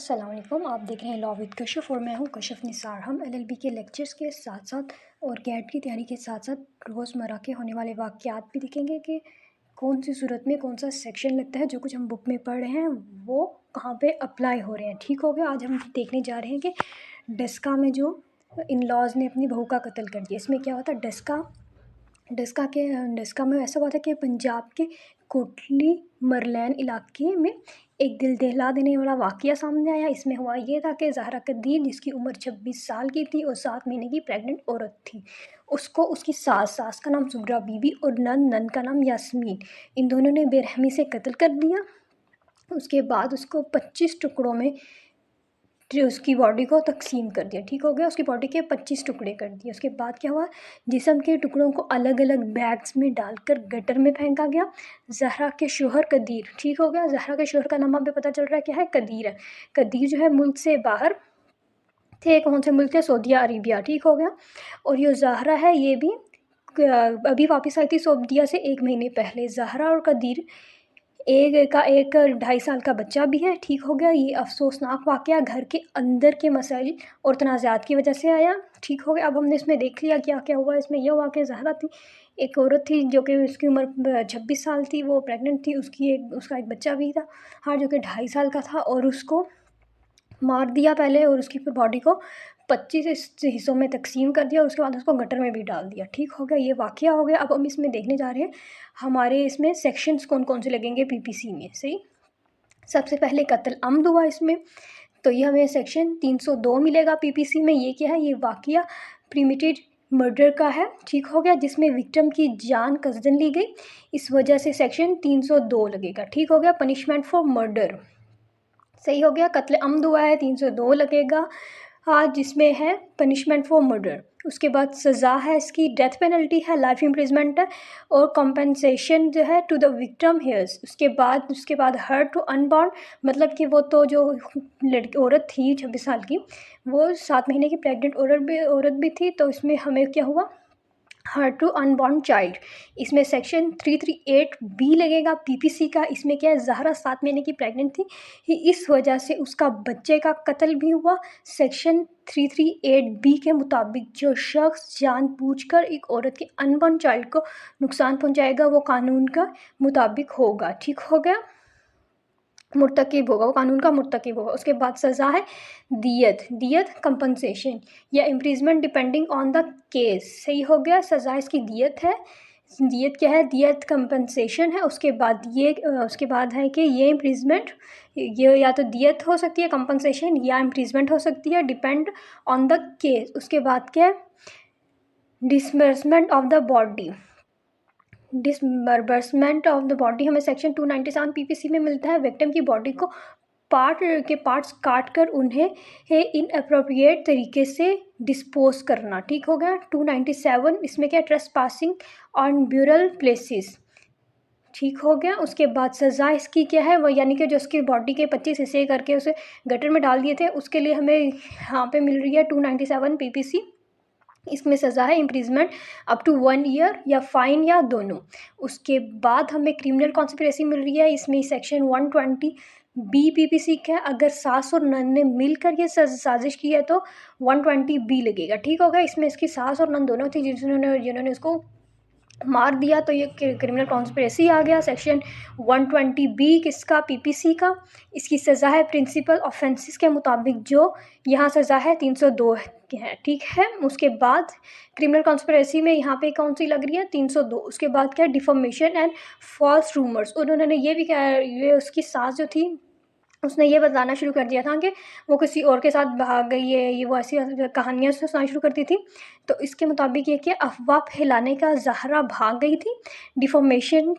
अस्सलाम वालेकुम। आप देख रहे हैं लॉ विद कशिफ और मैं हूं कशिफ निसार। हम एलएलबी के लेक्चर्स के साथ साथ और कैट की तैयारी के साथ साथ रोज़मर्रा के होने वाले वाक़यात भी देखेंगे कि कौन सी सूरत में कौन सा सेक्शन लगता है। जो कुछ हम बुक में पढ़ रहे हैं वो कहाँ पे अप्लाई हो रहे हैं। ठीक हो गया। आज हम देखने जा रहे हैं कि डस्का में जो इन लॉज ने अपनी बहू का कत्ल कर दिया, इसमें क्या होता है। डस्का में ऐसा हुआ था कि पंजाब के कोटली मरलैन इलाके में एक दिल दहला देने वाला वाक़या सामने आया। इसमें हुआ ये था कि ज़हरा कदीर, जिसकी उम्र 26 साल की थी और 7 महीने की प्रेग्नेंट औरत थी, उसको उसकी सास का नाम ज़ुहरा बीबी और नंद का नाम यास्मीन, इन दोनों ने बेरहमी से कत्ल कर दिया। उसके बाद उसको 25 टुकड़ों में उसकी बॉडी को तकसीम कर दिया। ठीक हो गया। उसकी बॉडी के 25 टुकड़े कर दिए। उसके बाद क्या हुआ, जिस्म के टुकड़ों को अलग अलग बैग्स में डालकर गटर में फेंका गया। ज़हरा के शोहर कदीर, ठीक हो गया, ज़हरा के शोहर का नाम हमें पता चल रहा है क्या है, कदीर है। कदीर जो है मुल्क से बाहर थे। कौन से मुल्क थे, सऊदी अरेबिया। ठीक हो गया। और ये ज़हरा है, ये भी अभी वापस आई थी सऊदीया से 1 महीने पहले। ज़हरा और कदीर एक 2.5 साल का बच्चा भी है। ठीक हो गया। ये अफसोसनाक वाक़या घर के अंदर के मसाइल और तनाज़ात की वजह से आया। ठीक हो गया। अब हमने इसमें देख लिया क्या क्या हुआ। इसमें यह हुआ कि ज़हरा थी, एक औरत थी जो कि उसकी उम्र 26 साल थी, वो प्रेग्नेंट थी, उसका एक बच्चा भी था, हाँ, जो कि 2.5 साल का था। और उसको मार दिया पहले और उसकी बॉडी को 25 हिस्सों में तकसीम कर दिया और उसके बाद उसको गटर में भी डाल दिया। ठीक हो गया। ये वाक़या हो गया। अब हम इसमें देखने जा रहे हैं हमारे इसमें सेक्शंस कौन कौन से लगेंगे पीपीसी में। सही, सबसे पहले कत्ल अम्द हुआ इसमें, तो ये हमें सेक्शन 302 मिलेगा पीपीसी में। ये क्या है, ये वाक़या प्रीमेडिटेड मर्डर का है। ठीक हो गया, जिसमें विक्टिम की जान कसदन ली गई, इस वजह से सेक्शन 302 लगेगा। ठीक हो गया। पनिशमेंट फॉर मर्डर, सही हो गया, कत्ल अम्द हुआ है, 302 लगेगा, हाँ, जिसमें है पनिशमेंट फॉर मर्डर। उसके बाद सज़ा है इसकी डेथ पेनल्टी है, लाइफ इम्प्रिजमेंट है, और कॉम्पनसेशन जो है टू द विक्टिम हेयर्स। उसके बाद हर टू अनबॉर्न, मतलब कि वो तो जो लड़की औरत थी 26 साल की, वो 7 महीने की प्रेग्नेंट औरत भी थी। तो इसमें हमें क्या हुआ, हर टू अनबॉर्न चाइल्ड, इसमें सेक्शन 338 बी लगेगा पीपीसी का। इसमें क्या है, ज़हरा 7 महीने की प्रेग्नेंट थी, इस वजह से उसका बच्चे का कत्ल भी हुआ। सेक्शन 338 बी के मुताबिक जो शख्स जानबूझकर एक औरत के अनबॉर्न चाइल्ड को नुकसान पहुंचाएगा वो कानून का मुताबिक होगा। ठीक हो गया, मुर्तकिब होगा, वो कानून का मुर्तकिब होगा। उसके बाद सज़ा है दियत कंपनसेशन या imprisonment depending on the case. सही हो गया। सज़ा इसकी दियत है। दियत क्या है, दियत कंपनसेशन है। उसके बाद है कि ये इम्प्रिजमेंट, ये या तो दियत हो सकती है, कंपनसेशन, या इम्प्रिजमेंट हो सकती है, डिपेंड ऑन द केस। उसके बाद क्या है, disbursement of the body. Disbursement of the body हमें सेक्शन 297 पीपीसी में मिलता है। विक्टिम की बॉडी को पार्ट्स काट कर उन्हें इनअप्रोप्रिएट तरीके से डिस्पोज करना। ठीक हो गया। 297 इसमें क्या, ट्रेसपासिंग ऑन ब्यूरल प्लेसेस। ठीक हो गया। उसके बाद सज़ा इसकी क्या है, वो यानी कि जो उसकी बॉडी के 25 हिस्से करके उसे गटर में डाल दिए थे, उसके लिए हमें यहाँ पे मिल रही है 297 पीपीसी। इसमें सज़ा है इम्प्रिजमेंट अप टू 1 ईयर या फ़ाइन या दोनों। उसके बाद हमें क्रिमिनल कॉन्स्पिरेसी मिल रही है। इसमें सेक्शन 120 बी पीपीसी का है। अगर सास और नंद ने मिलकर ये साजिश की है तो 120 बी लगेगा। ठीक हो गया। इसमें इसकी सास और नंद दोनों थी जिन्होंने उसको मार दिया, तो ये क्रिमिनल कॉन्स्पिरेसी आ गया। सेक्शन 120 बी किसका, पीपीसी का। इसकी सज़ा है प्रिंसिपल ऑफेंसेस के मुताबिक, जो यहाँ सज़ा है 302 है। ठीक है। उसके बाद क्रिमिनल कॉन्स्पिरेसी में यहाँ पे कौन सी लग रही है, 302। उसके बाद क्या है, डिफॉर्मेशन एंड फॉल्स रूमर्स। उन्होंने ये भी कहा, ये उसकी सास जो थी उसने ये बताना शुरू कर दिया था कि वो किसी और के साथ भाग गई है, ये वो ऐसी कहानियाँ सुनाना शुरू करती थी। तो इसके मुताबिक ये कि अफवाह फैलाने का ज़हरा भाग गई थी, डिफॉर्मेशन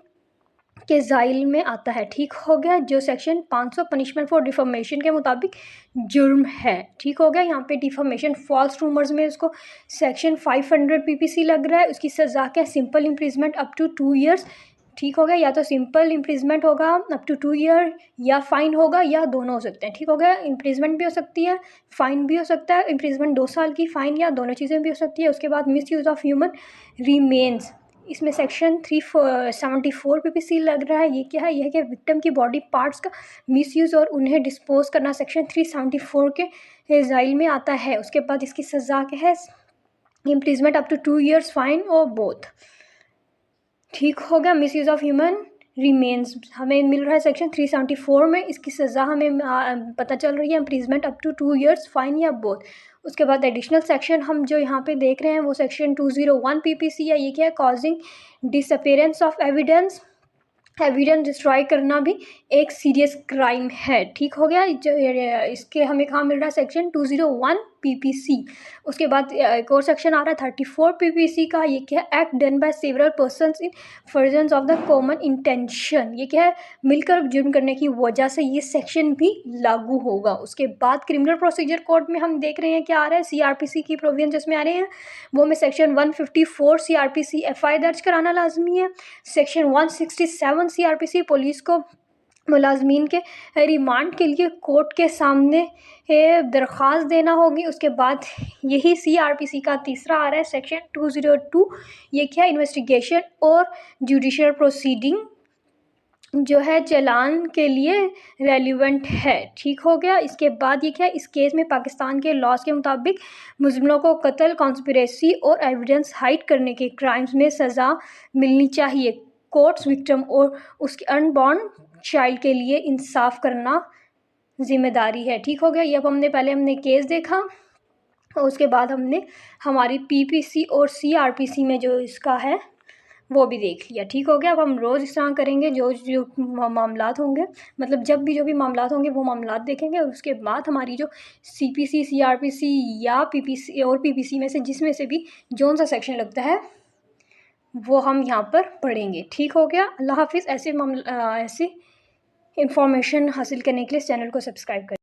के ज़ाइल में आता है। ठीक हो गया। जो सेक्शन 500 पनिशमेंट फॉर डिफॉर्मेशन के मुताबिक जुर्म है। ठीक हो गया। यहाँ पे डिफॉर्मेशन फॉल्स रूमर्स में उसको सेक्शन 500 पीपीसी लग रहा है। उसकी सज़ा क्या, simple imprisonment up to 2 years. ठीक हो गया। या तो सिंपल इम्प्रिजमेंट होगा अप टू 2 ईयर, या फ़ाइन होगा, या दोनों हो सकते हैं। ठीक हो गया। इम्प्रिजमेंट भी हो सकती है, फ़ाइन भी हो सकता है। इम्प्रिजमेंट 2 साल की, फ़ाइन या दोनों चीज़ें भी हो सकती है। उसके बाद miss use of human remains, इसमें सेक्शन 374 PPC लग रहा है। ये क्या है? यह है कि विक्टिम की बॉडी पार्ट्स का मिसयूज़ और उन्हें डिस्पोज करना सेक्शन 374 के ज़ाइल में आता है। उसके बाद इसकी सज़ा क्या है? Imprisonment up to 2 years, fine और बोथ। ठीक हो गया। मिसयूज़ ऑफ ह्यूमन रिमेन्स हमें मिल रहा है सेक्शन 374 में। इसकी सज़ा हमें पता चल रही है imprisonment up to 2 years, fine या बोथ। उसके बाद एडिशनल सेक्शन हम जो यहाँ पे देख रहे हैं वो सेक्शन 201 PPC है। ये क्या है? Causing disappearance of evidence destroy करना भी एक सीरियस क्राइम है। ठीक हो गया। इसके हमें कहाँ मिल रहा है? Section 201 PPC। उसके बाद एक और सेक्शन आ रहा है 34 PPC का। ये क्या है? Act done by several persons in furtherance of the common intention. ये क्या है? मिलकर जुर्म करने की वजह से ये सेक्शन भी लागू होगा। उसके बाद क्रिमिनल प्रोसीजर कोड में हम देख रहे हैं क्या आ रहा है? CRPC की प्रोविजन जिसमें आ रहे हैं वो में सेक्शन 154 CRPC FI दर्ज कराना लाजमी है। सेक्शन 167 CRPC पुलिस को मुलाजमीन के रिमांड के लिए कोर्ट के सामने दरख्वास्त देना होगी। उसके बाद यही CRPC का तीसरा आ रहा है सेक्शन 202। ये क्या है? इन्वेस्टिगेशन और जुडिशियल प्रोसीडिंग जो है चालान के लिए रेलिवेंट है। ठीक हो गया। इसके बाद ये क्या है? इस केस में पाकिस्तान के लॉज के मुताबिक मुजरिमों को कत्ल, कॉन्स्पिरेसी और एविडेंस हाइड करने के क्राइम्स में सज़ा मिलनी चाहिए। कोर्ट्स विक्टिम और उसके अनबॉर्न चाइल्ड के लिए इंसाफ करना जिम्मेदारी है। ठीक हो गया। ये अब हमने केस देखा और उसके बाद हमने हमारी PPC और CRPC में जो इसका है वो भी देख लिया। ठीक हो गया। अब हम रोज़ इस तरह करेंगे। जो मामलात होंगे, मतलब जो भी मामलात होंगे वो मामलात देखेंगे और उसके बाद हमारी जो CPC, CRPC या PPC और PPC में से जिसमें से भी जोन सा सेक्शन लगता है वो हम यहाँ पर पढ़ेंगे। ठीक हो गया। अल्लाह हाफिज़। ऐसी इंफॉर्मेशन हासिल करने के लिए इस चैनल को सब्सक्राइब करें।